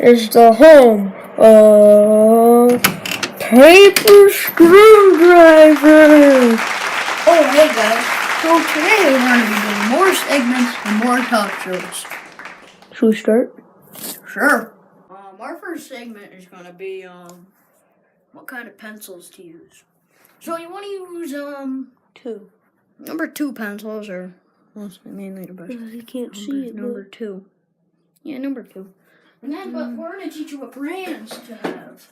is the home of paper screwdriver. Oh, hey guys. So today we're going to be doing more segments and more talk shows. Should we start? Sure. Our first segment is going to be what kind of pencils to use. So you want to use Two. number 2 pencils, or mostly mainly the best. You can't see it. Number 2. Yeah, number 2. And then, but we're going to teach you what brands to have.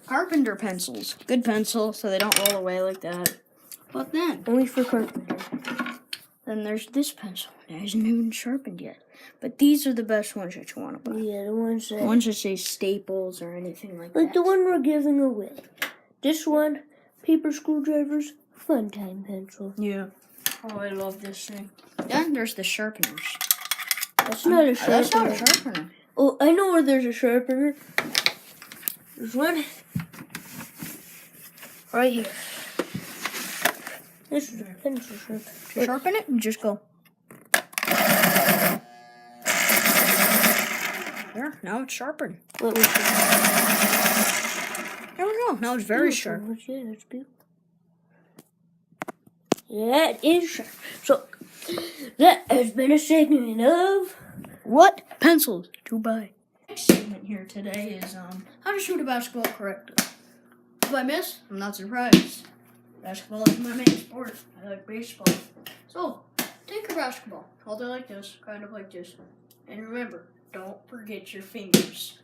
Carpenter pencils. Good pencil, so they don't roll away like that. But then, Only for carpenter. then there's this pencil. It hasn't even sharpened yet. But these are the best ones that you want to buy. Yeah, the ones that... The ones that say Staples or anything like Like that. the one we're giving away. This one, paper screwdrivers, fun time pencil. Yeah. Oh, I love this thing. Then there's the sharpeners. That's not a sharpener. That's not a sharpener. Oh, I know where there's a sharpener. There's one right here. This is a pencil sharpener. To sharpen it, you just go. There, now it's sharpened. What was that? There we go. Now it's very sharp. Yeah, that's beautiful. That is sharp. So, that has been a segment of... What pencils to buy? Next segment here today is how to shoot a basketball correctly. If I miss, I'm not surprised. Basketball is my main sport. I like baseball. So, take your basketball. Hold it like this, kind of like this. And remember, don't forget your fingers.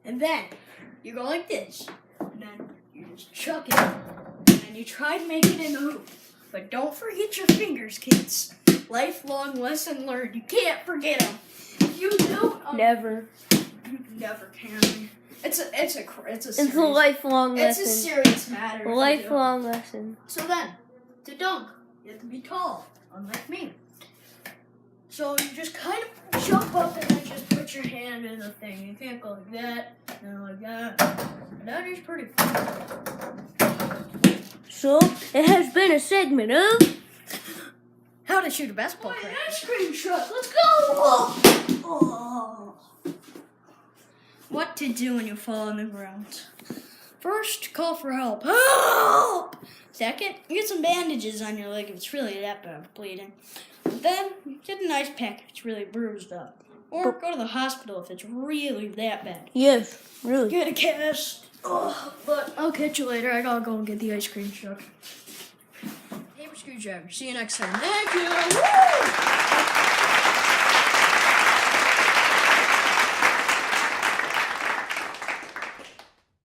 And then, you go like this. And then, you just chuck it. And you try to make it in the hoop. But don't forget your fingers, kids. Lifelong lesson learned. You can't forget them. If you do, Never. You never can. It's a It's a lifelong It's a lesson. serious matter. A lifelong lesson. So then, to dunk, you have to be tall, unlike me. So you just kind of jump up and then just put your hand in the thing. You can't go like that, and like that. That is pretty fun. So, it has been a segment of... How to shoot a basketball correctly. Ice cream truck. Let's go! Oh. What to do when you fall on the ground. First, call for help. Help! Second, get some bandages on your leg if it's really that bad bleeding. Then, get an ice pack if it's really bruised up. Or go to the hospital if it's really that bad. Yes, really. Get a cast. Oh, but I'll catch you later. I gotta go and get the ice cream truck. Paper screwdriver. See you next time. Thank you. Woo!